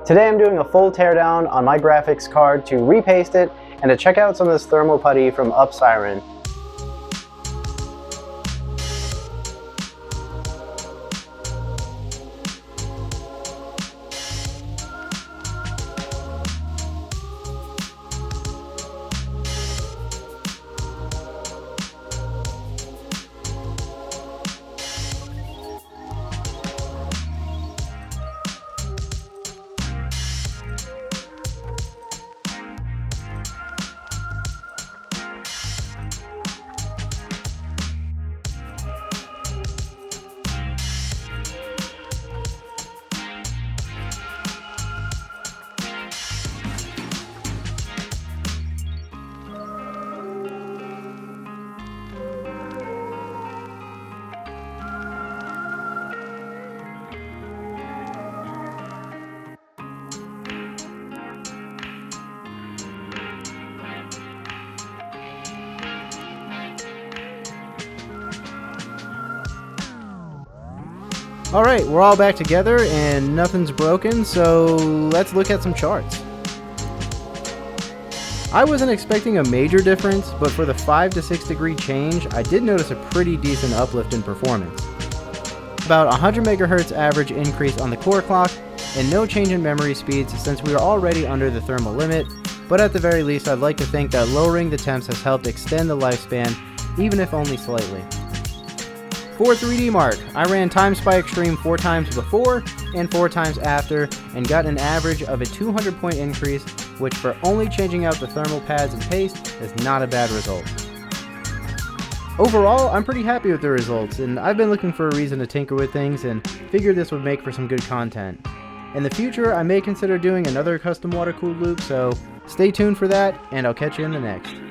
Today I'm doing a full teardown on my graphics card to repaste it and to check out some of this thermal putty from Siren. Alright, we're all back together and nothing's broken, so let's look at some charts. I wasn't expecting a major difference, but for the 5 to 6 degree change, I did notice a pretty decent uplift in performance. About 100 MHz average increase on the core clock, and no change in memory speeds since we are already under the thermal limit, but at the very least I'd like to think that lowering the temps has helped extend the lifespan, even if only slightly. For 3D Mark, I ran Times by Extreme 4 times before and 4 times after and got an average of a 200 point increase, which for only changing out the thermal pads and paste is not a bad result. Overall, I'm pretty happy with the results, and I've been looking for a reason to tinker with things and figured this would make for some good content. In the future, I may consider doing another custom water-cooled loop, so stay tuned for that, and I'll catch you in the next.